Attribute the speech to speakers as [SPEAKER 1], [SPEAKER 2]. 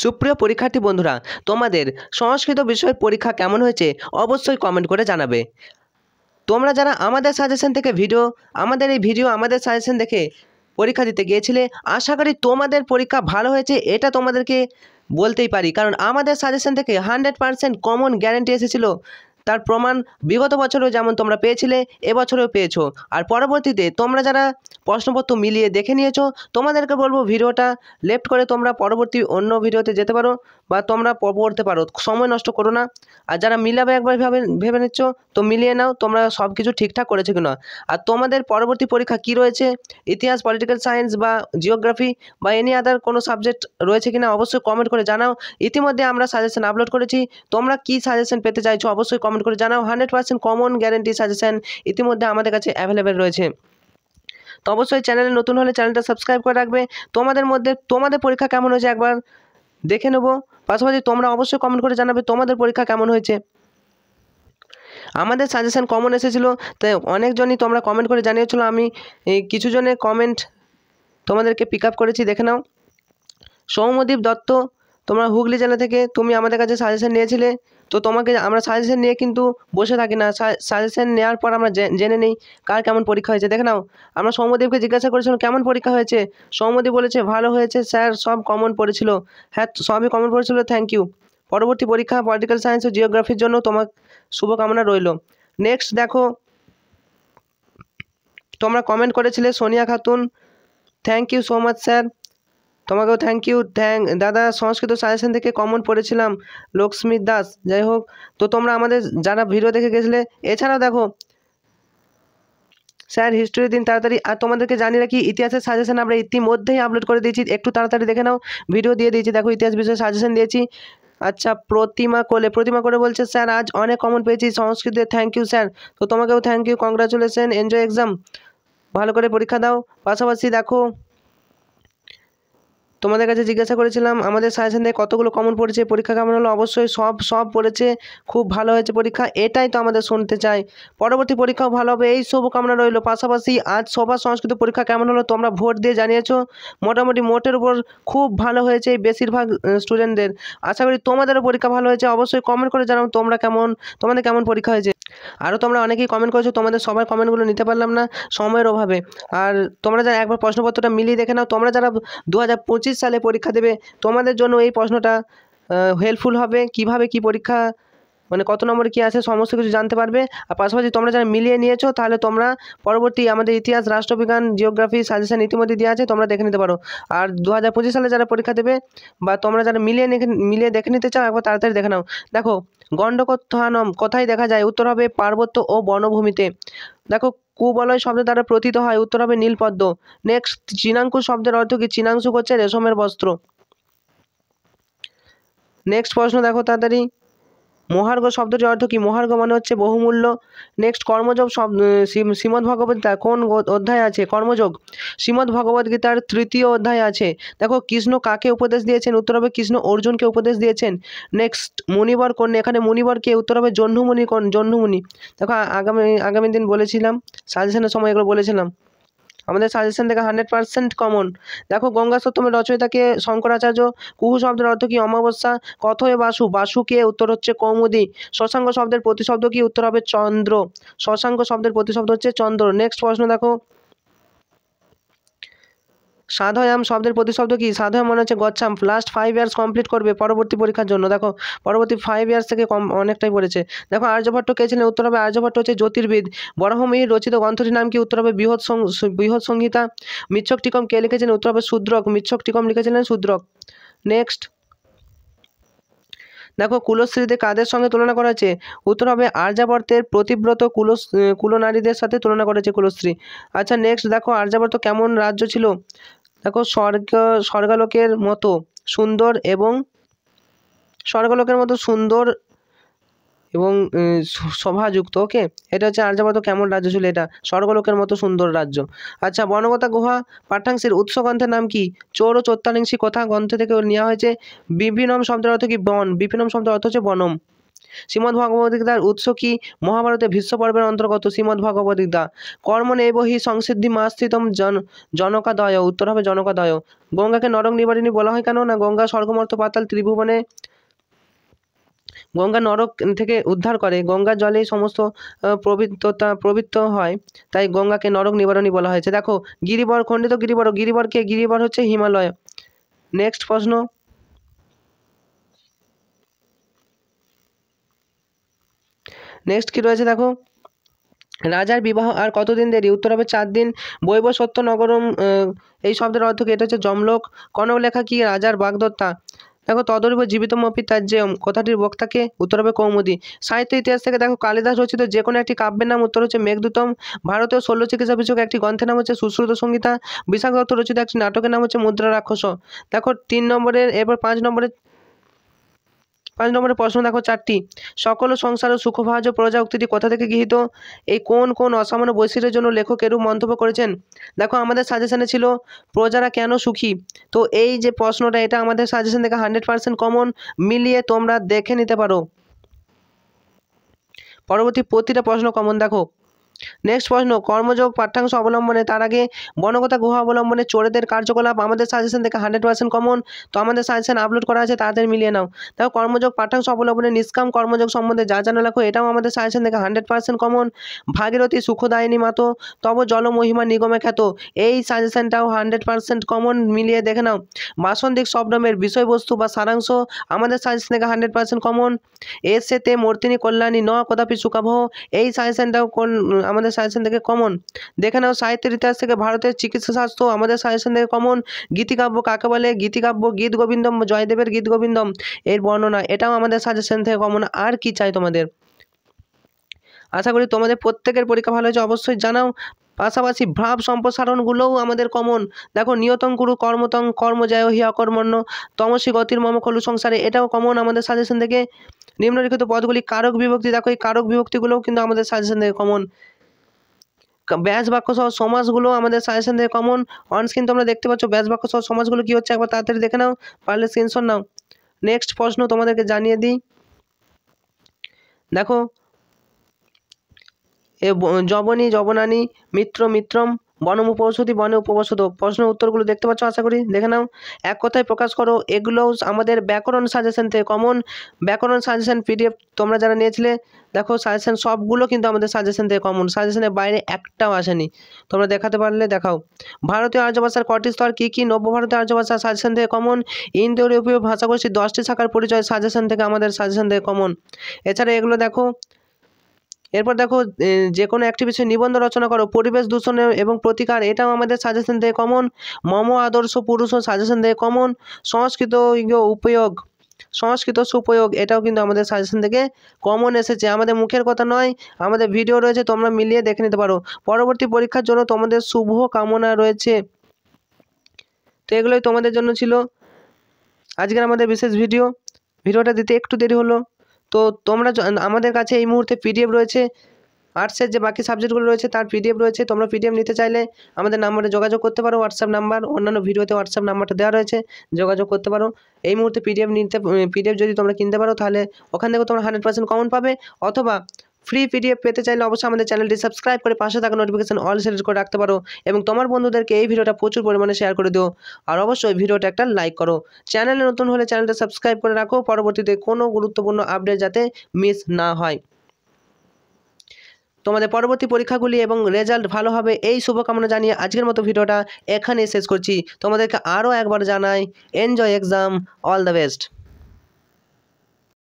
[SPEAKER 1] সুপ্রিয় পরীক্ষার্থী বন্ধুরা, তোমাদের সংস্কৃত বিষয়ের পরীক্ষা কেমন হয়েছে অবশ্যই কমেন্ট করে জানাবে। তোমরা যারা আমাদের সাজেশন থেকে আমাদের সাজেশন দেখে পরীক্ষা দিতে গিয়েছিলে, আশা করি তোমাদের পরীক্ষা ভালো হয়েছে, এটা তোমাদেরকে বলতেই পারি। কারণ আমাদের সাজেশন থেকে 100% কমন গ্যারেন্টি এসেছিল। তার প্রমাণ বিগত বছরেও যেমন তোমরা পেয়েছিলে, এবছরেও পেয়েছো। আর পরবর্তীতে তোমরা যারা প্রশ্নপত্র মিলিয়ে দেখে নিয়েছো, তোমাদেরকে বলবো ভিডিওটা লেফট করে তোমরা পরবর্তী অন্য ভিডিওতে যেতে পারো বা তোমরা পড়তে পারো, সময় নষ্ট করো না। আর যারা মিলাবে একবার ভেবে নিচ্ছ, তো মিলিয়ে নাও তোমরা সব কিছু ঠিকঠাক করেছো কিনা। আর তোমাদের পরবর্তী পরীক্ষা কি রয়েছে, ইতিহাস, পলিটিক্যাল সায়েন্স বা জিওগ্রাফি বা এনি আদার কোনো সাবজেক্ট রয়েছে কিনা অবশ্যই কমেন্ট করে জানাও। ইতিমধ্যে আমরা সাজেশন আপলোড করেছি, তোমরা কি সাজেশন পেতে চাইছো অবশ্যই কমেন্ট করে জানাও। 100% কমন গ্যারেন্টি সাজেশন ইতিমধ্যে আমাদের কাছে অ্যাভেলেবেল রয়েছে। তো অবশ্যই চ্যানেলে নতুন হলে চ্যানেলটা সাবস্ক্রাইব করে রাখবে। তোমাদের পরীক্ষা কেমন হয়েছে একবার দেখে নেব। পাশাপাশি তোমরা অবশ্যই কমেন্ট করে জানাবে তোমাদের পরীক্ষা কেমন হয়েছে। আমাদের সাজেশন কমন এসেছিলো, তাই অনেকজনই তোমরা কমেন্ট করে জানিয়েছিলো। আমি কিছু জনের কমেন্ট তোমাদেরকে পিক আপ করেছি, দেখে নাও। সৌম্যদীপ দত্ত, তোমরা হুগলি জেলা থেকে তুমি আমাদের কাছে সাজেশন নিয়েছিলে। তো তোমাকে আমরা সাজেশন নিয়ে কিন্তু বসে থাকি না, সাজেশন নেওয়ার পর আমরা জেনে নিই কার কেমন পরীক্ষা হয়েছে। দেখে নাও, আমরা সৌম্যদীপকে জিজ্ঞাসা করেছিলাম কেমন পরীক্ষা হয়েছে, সৌম্যদীপ বলেছে ভালো হয়েছে স্যার, সব কমন পড়েছিল। হ্যাঁ, সবই কমন পড়েছিল, থ্যাংক ইউ। পরবর্তী পরীক্ষা পলিটিক্যাল সায়েন্স ও জিওগ্রাফির জন্য তোমার শুভকামনা রইল। নেক্সট দেখো, তোমরা কমেন্ট করেছিলে Sonia Khatun, thank you so much sir, তোমাকেও থ্যাংক ইউ। দাদা, সংস্কৃত সাজেশন থেকে কমন পড়েছিলাম, লক্ষ্মীর দাস। যাই হোক, তো তোমরা আমাদের যারা ভিডিও দেখে গেছিলে, এছাড়াও দেখো স্যার হিস্ট্রি দিন তাড়াতাড়ি। আর তোমাদেরকে জানি রাখি, ইতিহাসের সাজেশন আমরা ইতিমধ্যেই আপলোড করে দিয়েছি, একটু তাড়াতাড়ি দেখে নাও, ভিডিও দিয়ে দিয়েছি। দেখো ইতিহাস বিষয়ে সাজেশন দিয়েছি। আচ্ছা, প্রতিমা কোলে বলছে স্যার আজ অনেক কমন পেয়েছি সংস্কৃতে, থ্যাংক ইউ স্যার। তো তোমাকেও thank you, congratulation, enjoy exam, ভালো করে পরীক্ষা দাও। পাশাপাশি দেখো, তোমাদের কাছে জিজ্ঞাসা করেছিলাম আমাদের সাজেশন থেকে কতগুলো কমন পড়েছে, পরীক্ষা কেমন হলো। অবশ্যই সব পড়েছে, খুব ভালো হয়েছে পরীক্ষা, এটাই তো আমাদের শুনতে চাই। পরবর্তী পরীক্ষাও ভালো হবে, এই শুভকামনা রইল। পাশাপাশি আজ সবার সংস্কৃত পরীক্ষা কেমন হলো তোমরা ভোট দিয়ে জানিয়েছো, মোটামুটি মোটের উপর খুব ভালো হয়েছে বেশিরভাগ স্টুডেন্টদের। আশা করি তোমাদেরও পরীক্ষা ভালো হয়েছে, অবশ্যই কমেন্ট করে জানাও তোমাদের কেমন পরীক্ষা হয়েছে। আরও তোমরা অনেকেই কমেন্ট করেছো, তোমাদের সবার কমেন্টগুলো নিতে পারলাম না সময়ের অভাবে। আর তোমরা যারা একবার প্রশ্নপত্রটা মিলিয়ে দেখে নাও, তোমরা যারা 2025 সালে পরীক্ষা দেবে, তোমাদের জন্য এই প্রশ্নটা হেল্পফুল হবে। কিভাবে কি পরীক্ষা, মানে কত নম্বরে কী আছে সমস্ত কিছু জানতে পারবে। আর পাশাপাশি তোমরা যারা মিলিয়ে নিয়েছো, তাহলে তোমরা পরবর্তী আমাদের ইতিহাস, রাষ্ট্রবিজ্ঞান, জিওগ্রাফি সাজেশন ইতিমধ্যে দেওয়া আছে, তোমরা দেখে নিতে পারো। আর 2025 সালে যারা পরীক্ষা দেবে বা তোমরা যারা মিলিয়ে দেখে নিতে চাও, একবার তাড়াতাড়ি দেখে নাও। দেখো, গণ্ডকোত্থানম কোথায় দেখা যায়, উত্তর হবে পার্বত্য ও বনভূমিতে। দেখো, কুবলয় শব্দের দ্বারা প্রতীত হয়, উত্তর হবে নীলপদ্ম। নেক্সট, চিনাঙ্কু শব্দের অর্থ কি, চিনাংশু হচ্ছে রেশমের বস্ত্র। নেক্সট প্রশ্ন দেখো তাড়াতাড়ি, মহার্ঘ শব্দটির অর্থ কি, মহার্ঘ মানে হচ্ছে বহুমূল্য। নেক্সট, কর্মযোগ শব্দ শ্রীমদ্ ভগবদ্গীতা কোন অধ্যায় আছে, কর্মযোগ শ্রীমদ্ ভগবদ্গীতার 3য় অধ্যায় আছে। দেখো, কৃষ্ণ কাকে উপদেশ দিয়েছেন, উত্তর হবে কৃষ্ণ অর্জুনকে উপদেশ দিয়েছেন। নেক্সট, মুনিবর কোন, এখানে মুনিবর কে, উত্তর হবে জহ্নুমুনি কোন, জহ্নুমুনি। দেখো, আগামী দিন বলেছিলাম, সাজেশনের সময় এগুলো বলেছিলাম, আমাদের সাজেশন থেকে 100% কমন। দেখো, গঙ্গা সত্যমের রচয়িতাকে শঙ্করাচার্য। কুহু শব্দের অর্থ কি, অমাবস্যা। কথয়ে বাসু কে, উত্তর হচ্ছে কৌমুদী। শশাঙ্ক শব্দের প্রতিশব্দ কি, উত্তর হবে চন্দ্র। শশাঙ্ক শব্দের প্রতিশব্দ হচ্ছে চন্দ্র। নেক্সট প্রশ্ন দেখো, সাধয়াম শব্দের প্রতিশব্দ কি, সাধয়াম মনে হচ্ছে গচ্ছাম। লাস্ট 5 ইয়ার্স কমপ্লিট করবে পরবর্তী পরীক্ষার জন্য। দেখো, পরবর্তী 5 ইয়ার্স থেকে অনেকটাই পড়েছে। দেখো, আর্যভট্ট কে ছিলেন, উত্তর হবে আর্যভট্ট হচ্ছে জ্যোতির্বিদ। বরাহমিহির রচিত গ্রন্থটির নাম কি, উত্তর হবে বৃহৎ সংহিতা। মৃচ্ছক টিকম কে লিখেছেন, উত্তর হবে শূদ্রক। মৃচ্ছক টিকম লিখেছিলেন শূদ্রক। নেক্সট দেখো, কুলশ্রীতে কাদের সঙ্গে তুলনা করা হয়েছে, উত্তর হবে আর্যাবর্তের প্রতিব্রত কুলনারীদের সাথে তুলনা করেছে কুলশ্রী। আচ্ছা, নেক্সট দেখো, আর্যাবর্ত কেমন রাজ্য ছিল। দেখো, স্বর্গালোকের মতো সুন্দর এবং শোভাযুক্ত। ওকে, এটা হচ্ছে আর্যাবর্ত কেমন রাজ্য ছিল, এটা স্বর্গলোকের মতো সুন্দর রাজ্য। আচ্ছা, বনগতা গুহা পাঠ্যাংশের উৎস গ্রন্থের নাম কি, চোর ও চত্বারিংশী কথা গ্রন্থ থেকে নেওয়া হয়েছে। বিপিনম শব্দের অর্থ কি, বন। বিপিনম শব্দের অর্থ হচ্ছে বনম। শ্রীমদ্ভগবদ্গীতার উৎস কি? মহাভারতে ভীষ্ম পর্বের অন্তর্গত শ্রীমদ্ভগবদ্গীতা। কর্মণে বহি সংসিদ্ধি মাস্থিতম জনকাদয়, উত্তর হবে জনকাদয়। গঙ্গাকে নরক নিবারিণী বলা হয় কেন? না গঙ্গা স্বর্গমর্ত পাতাল ত্রিভুবনে, গঙ্গা নরক থেকে উদ্ধার করে, গঙ্গার জলেই সমস্ত পবিত্র হয়, তাই গঙ্গাকে নরক নিবারণী বলা হয়েছে। দেখো গিরিবর, খণ্ডিত গিরিবর, গিরিবরকে, গিরিবর হচ্ছে হিমালয়। নেক্সট প্রশ্ন, নেক্সট কি রয়েছে দেখো, রাজার বিবাহ আর কতদিন দেরি? উত্তর হবে 4 দিন। বৈবস্বত্য নগরম, এই শব্দের অর্থ কি? এটা হচ্ছে যমলোক। কনক লেখা কি? রাজার বাগদত্তা। দেখো তদৈব জীবিতমপি ত্যাজ্যম, কথাটির বক্তাকে? উত্তর হবে কৌমুদী। সাহিত্য ইতিহাস থেকে দেখো কালিদাস রচিত যে কোনো একটি কাব্যের নাম? উত্তর হচ্ছে মেঘদূতম। ভারতীয় শল্য চিকিৎসা বিষয়ক একটি গ্রন্থের নাম হচ্ছে সুশ্রুত সংহিতা। বিশাখ দত্ত রচিত একটি নাটকের নাম হচ্ছে মুদ্রা রাক্ষস। দেখো 3 নম্বরের, এরপর 5 নম্বরের প্রশ্ন দেখো 4টি। সকল সংসার ও সুখভাজ প্রজা উক্তিটি কোথা থেকে গৃহীত? এই কোন কোন অসামান্য বৈশিষ্ট্যের জন্য লেখক এরূপ মন্তব্য করেছেন? দেখো আমাদের সাজেশনে ছিল প্রজারা কেন সুখী, তো এই যে প্রশ্নটা এটা আমাদের সাজেশন থেকে 100% কমন, মিলিয়ে তোমরা দেখে নিতে পারো। পরবর্তী প্রতিটা প্রশ্ন কমন। দেখো নেক্সট প্রশ্ন, কর্মযোগ পাঠ্যাংশ অবলম্বনে, তার আগে বনকথা গুহা অবলম্বনে চোরেদের কার্যকলাপ আমাদের সাজেশন থেকে 100% কমন, তো আমাদের সাজেশন আপলোড করা আছে, তাড়াতাড়ি মিলিয়ে নাও। দেখো কর্মযোগ পাঠ্যাংশ অবলম্বনে নিষ্কাম কর্মযোগ সম্বন্ধে যা জানা লেখো, এটাও আমাদের সাজেশন থেকে 100% কমন। ভাগীরথী সুখদায়িনী মাতো তব জল মহিমা নিগমে খ্যাত, এই সাজেশনটাও 100% কমন, মিলিয়ে দেখে নাও। বাসন্দিক শব্দমের বিষয়বস্তু বা সারাংশ আমাদের সাজেশন থেকে 100% কমন। এসেতে মূর্তিনি কল্যাণী ন কদাপি সুখাবহ, এই সাজেশনটাও আমাদের সাজেশন থেকে কমন। দেখে নাও সাহিত্যের ইতিহাস থেকে ভারতের চিকিৎসা শাস্ত্র আমাদের সাজেশন থেকে কমন। গীতিকাব্য কাকে বলে? গীতিকাব্য গীত গোবিন্দম, জয়দেবের গীত গোবিন্দম এর বর্ণনা, এটাও আমাদের সাজেশন থেকে কমন। আর কি চাই তোমাদের? আশা করি তোমাদের প্রত্যেকের পরীক্ষা ভালো হয়েছে, অবশ্যই জানাও। পাশাপাশি ভাব সম্প্রসারণগুলোও আমাদের কমন। দেখো নিয়তং কুরু কর্মতং কর্মজয় হি অকর্মণ্য তমসি গতির মম খলু সংসারে, এটাও কমন আমাদের সাজেশন থেকে। নিম্নলিখিত পদগুলি কারক বিভক্তি, দেখো এই কারক বিভক্তিগুলোও কিন্তু আমাদের সাজেশন থেকে কমন। ব্যাস বাক্য সহ সমাসগুলো আমাদের সাজেশন থেকে কমন। অনস্ক্রিন তোমরা দেখতে পাচ্ছ ব্যাস বাক্য সহ সমাসগুলো কি হচ্ছে, একবার তাড়াতাড়ি দেখে নাও, পারলে স্ক্রিনশট নাও। নেক্সট প্রশ্ন তোমাদেরকে জানিয়ে দিই, দেখো জবনী জবনানী মিত্র মিত্রম বনম উপবসতি বনে উপবসত, প্রশ্ন উত্তরগুলো দেখতে পাচ্ছ, আশা করি দেখে নাও। এক কথায় প্রকাশ করো, এগুলোও আমাদের ব্যাকরণ সাজেশন থেকে কমন। ব্যাকরণ সাজেশন পিডিএফ তোমরা যারা নিয়েছিলে, দেখো সাজেশন সবগুলো কিন্তু আমাদের সাজেশন থেকে কমন, সাজেশনের বাইরে একটাও আসেনি, তোমরা দেখাতে পারলে দেখাও। ভারতীয় আর্য ভাষার কটি স্তর কী কী? নব্য ভারতীয় আর্য ভাষা সাজেশন থেকে কমন। ইন্দো ইউরোপীয় ভাষাগোষ্ঠীর 10টি শাখার পরিচয় সাজেশন থেকে আমাদের সাজেশন থেকে কমন। এছাড়া এগুলো দেখো। এরপর দেখো যে কোনো একটি বিষয়ে নিবন্ধ রচনা করো, পরিবেশ দূষণ এবং প্রতিকার, এটাও আমাদের সাজেশন থেকে কমন। মম আদর্শ পুরুষ সাজেশন থেকে কমন। সংস্কৃত উপয়োগ, সংস্কৃত সুপ্রয়োগ, এটাও কিন্তু আমাদের সাজেশন থেকে কমন এসেছে, আমাদের মুখের কথা নয়, আমাদের ভিডিও রয়েছে, তোমরা মিলিয়ে দেখে নিতে পারো। পরবর্তী পরীক্ষার জন্য তোমাদের শুভ কামনা রয়েছে। তো এগুলোই তোমাদের জন্য ছিল আজকের আমাদের বিশেষ ভিডিওটা দিতে একটু দেরি হলো। তো তোমরা আমাদের কাছে এই মুহূর্তে পিডিএফ রয়েছে, আর্টসের যে বাকি সাবজেক্টগুলো রয়েছে তার পিডিএফ রয়েছে, তোমরা পিডিএফ নিতে চাইলে আমাদের নাম্বারে যোগাযোগ করতে পারো, হোয়াটসঅ্যাপ নাম্বার, অন্যান্য ভিডিওতে হোয়াটসঅ্যাপ নাম্বারটা দেওয়া রয়েছে, যোগাযোগ করতে পারো। এই মুহূর্তে পিডিএফ যদি তোমরা কিনতে পারো তাহলে ওখান থেকে তোমরা 100% কমন পাবে, অথবা ফ্রি পিডিএফ পেতে চাইলে অবশ্যই আমাদের চ্যানেলটি সাবস্ক্রাইব করে পাশে থাকা নোটিফিকেশন অল সিলেক্ট করে রাখতে পারো, এবং তোমার বন্ধুদেরকে এই ভিডিওটা প্রচুর পরিমাণে শেয়ার করে দিও, আর অবশ্যই ভিডিওটা একটা লাইক করো। চ্যানেলে নতুন হলে চ্যানেলটা সাবস্ক্রাইব করে রাখো, পরবর্তীতে কোনো গুরুত্বপূর্ণ আপডেট যাতে মিস না হয়। তোমাদের পরবর্তী পরীক্ষাগুলি এবং রেজাল্ট ভালো হবে এই শুভকামনা জানিয়ে আজকের মতো ভিডিওটা এখানেই শেষ করছি। তোমাদেরকে আরও একবার জানাই enjoy exam, all the best.